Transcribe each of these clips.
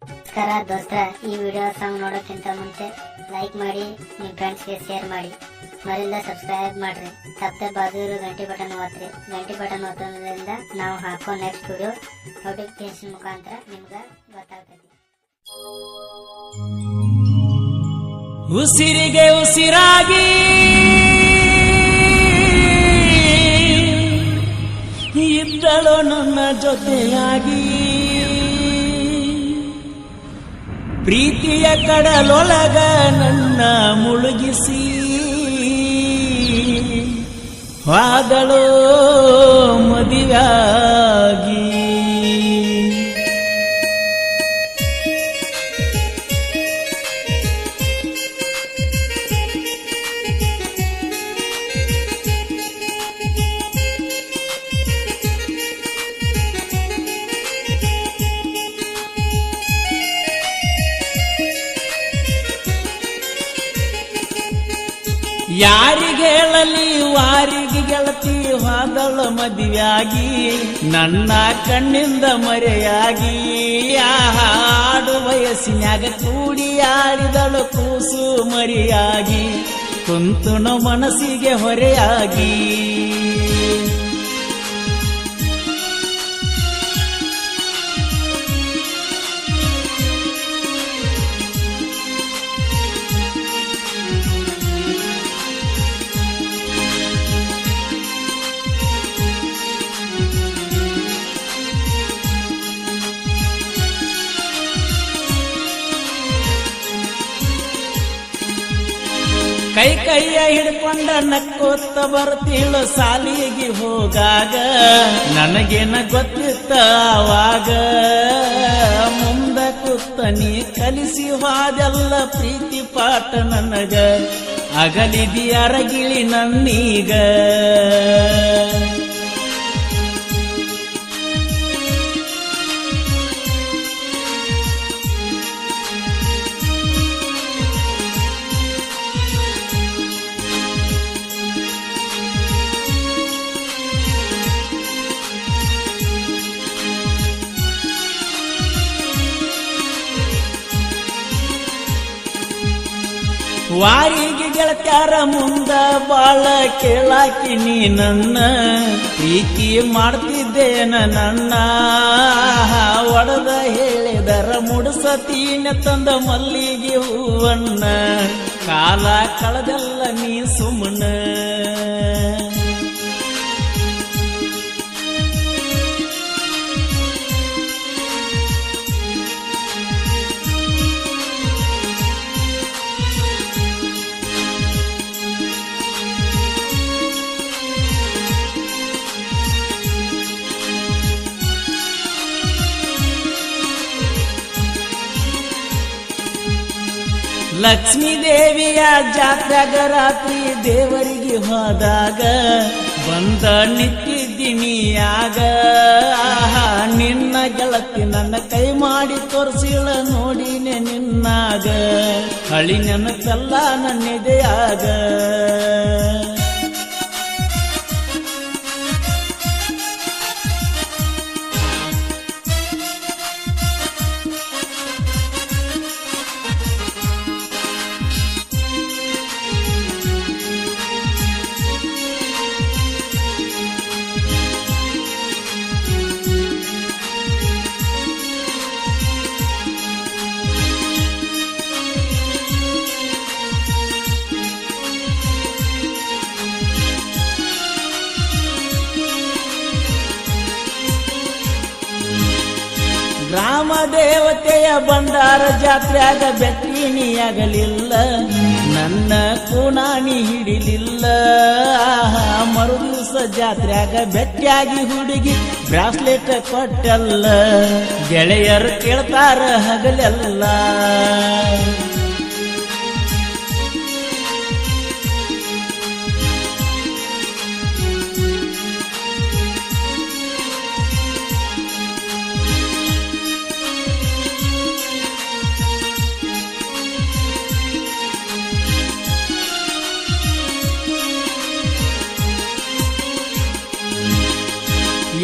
ನಮಸ್ಕಾರ ದೋಸ್ತ, ಈ ವಿಡಿಯೋ ಸಾಂಗ್ ನೋಡೋಕ್ಕಿಂತ ಮುಂಚೆ ಲೈಕ್ ಮಾಡಿ, ನಿಮ್ಮ ಫ್ರೆಂಡ್ಸ್ಗೆ ಶೇರ್ ಮಾಡಿ, ಮರಿಲ್ಲ ಸಬ್ಸ್ಕ್ರೈಬ್ ಮಾಡ್ರಿ. ತಪ್ಪದೆ ಬಾಜು ಇರೋ ಗಂಟೆ ಬಟನ್ ಒತ್ತಿರಿ. ಗಂಟೆ ಬಟನ್ ಒತ್ತೋದ್ರಿಂದ ನಾವು ಹಾಕೋ ನೆಕ್ಸ್ಟ್ ವಿಡಿಯೋ ನೋಟಿಫಿಕೇಶನ್ ಮುಖಾಂತರ ನಿಮ್ಗೆ ಗೊತ್ತಾಗ್ತದೆ. ಉಸಿರಿಗೆ ಉಸಿರಾಗಿ ಇದ್ದಳು ನನ್ನ ಜೊತೆಯಾಗಿ, ಪ್ರೀತಿಯ ಕಡಲೊಳಗ ನನ್ನ ಮುಳುಗಿಸಿ ವಾದಳು ಮದುವೆಯಾಗಿ. ಯಾರಿಗೆ ಹೇಳಲಿ ವಾರಿಗೆ ಗೆಳತಿ ಹೋದಳ ಮದುವೆಯಾಗಿ, ನನ್ನ ಕಣ್ಣಿಂದ ಮರೆಯಾಗಿ. ಹಾಡು ವಯಸ್ಸಿನಾಗ ಕೂಡಿ ಆಡಿದಳು ಕೂಸು ಮರಿಯಾಗಿ, ಕುಂತುನ ಮನಸ್ಸಿಗೆ ಹೊರೆಯಾಗಿ. ಕೈಯ ಹಿಡ್ಕೊಂಡ ನಕ್ಕೋತ್ತ ಬರ್ತೀಳು ಸಾಲಿಗೆ ಹೋಗಾಗ, ನನಗೇನ ಗೊತ್ತಿತ್ತ ಆವಾಗ. ಮುಂದ ಕೂತ ನೀ ಕಲಿಸಿ ಹೋದೆಲ್ಲ ಪ್ರೀತಿ ಪಾಠ ನನಗ, ಅಗಲಿದಿ ಅರಗಿಳಿ ನನ್ನೀಗ. ವಾರಿಗೆ ಗೆಳತ್ಯಾರ ಮುಂದ ಬಾಳ ಕೇಳಾಕಿ ನೀ ನನ್ನ, ಪ್ರೀತಿ ಮಾಡ್ತಿದ್ದೇನ ನನ್ನ. ಒಡದ ಹೇಳಿದರ ಮುಡಸತೀನ ತಂದ ಮಲ್ಲಿಗೆ ಹೂವನ್ನ, ಕಾಲ ಕಳೆದಲ್ಲ ನೀ ಸುಮ್ಮನ. ಲಕ್ಷ್ಮೀ ದೇವಿಯ ಜಾತ್ರೆಗ ರಾತ್ರಿ ದೇವರಿಗೆ ಹೋದಾಗ, ಬಂದ ನಿಂತಿದ್ದೀನಿಯಾಗ. ನಿನ್ನ ಗೆಳತಿ ನನ್ನ ಕೈ ಮಾಡಿ ತೋರಿಸಿಳ ನೋಡಿನೆ ನಿನ್ನಾಗ, ಹಳಿ ನೆನಪೆಲ್ಲ ನನ್ನೆದೆಯಾಗ. ಗ್ರಾಮ ದೇವತೆಯ ಬಂಡಾರ ಜಾತ್ರೆಯಾಗ ಬೆಟ್ಟಿಣಿಯಾಗಲಿಲ್ಲ, ನನ್ನ ಕೂಣಾಣಿ ಹಿಡಿಲಿಲ್ಲ. ಮರುದಿವಸ ಜಾತ್ರೆಯಾಗ ಬೆಟ್ಟಿಯಾಗಿ ಹುಡುಗಿ ಬ್ರಾಸ್ಲೆಟ್ ಕೊಟ್ಟಲ್ಲ, ಗೆಳೆಯರು ಕೇಳ್ತಾರ ಹಗಲೆಲ್ಲ.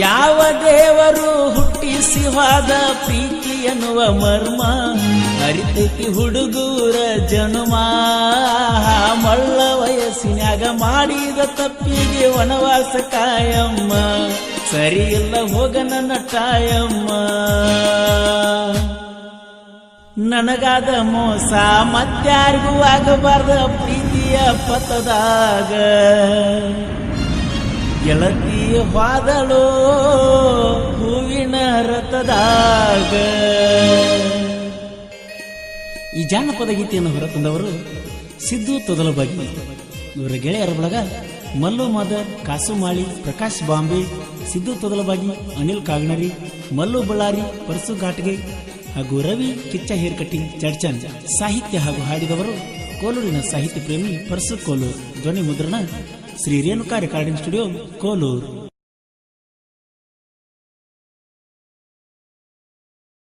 ಯಾವ ದೇವರು ಹುಟ್ಟಿ ಬಿಸಿ ಹೋದ ಪ್ರೀತಿ ಎನ್ನುವ ಮರ್ಮ ಅರಿತೈತಿ ಹುಡುಗೂರ ಜನುಮ ಮಳ್ಳ ವಯಸ್ಸಿನಾಗ ಮಾಡಿದ ತಪ್ಪಿಗೆ ವನವಾಸ ಕಾಯಮ್ಮ ಸರಿ ಇಲ್ಲ ಹೋಗ ನನ್ನ ಟಾಯಮ್ಮ ನನಗಾದ ಮೋಸ ಮತ್ಯಾರಿಗೂ ಆಗಬಾರ್ದ ಪ್ರೀತಿಯ ಪಥದಾಗ ಗೆಳತಿ ವಾದಳೋ ಹೂವಿನ ರಥದಾಗ. ಈ ಜಾನಪದ ಗೀತೆಯನ್ನು ಹೊರತಂದವರು ಸಿದ್ದು ತೊದಲಬಾಗಿ. ಇವರ ಗೆಳೆಯರ ಬಳಗ ಮಲ್ಲು ಮಾದರ್, ಕಾಸು ಮಾಳಿ, ಪ್ರಕಾಶ್ ಬಾಂಬೆ, ಸಿದ್ದು ತೊದಲಬಾಗಿ, ಅನಿಲ್ ಕಾಗಣರಿ, ಮಲ್ಲು ಬಳ್ಳಾರಿ, ಪರಸು ಘಾಟ್ಗೆ ಹಾಗೂ ರವಿ ಕಿಚ್ಚ ಹೇರ್ ಕಟ್ಟಿಂಗ್ ಚಡ್ಚನ್. ಸಾಹಿತ್ಯ ಹಾಗೂ ಹಾಡಿದವರು ಕೋಲೂರಿನ ಸಾಹಿತ್ಯ ಪ್ರೇಮಿ ಪರಸು ಕೋಲೂರ್. ಧ್ವನಿ ಮುದ್ರಣ ಶ್ರೀ ರೇಣುಕಾ ರೆಕಾರ್ಡಿಂಗ್ ಸ್ಟುಡಿಯೋ ಕೋಲೂರು.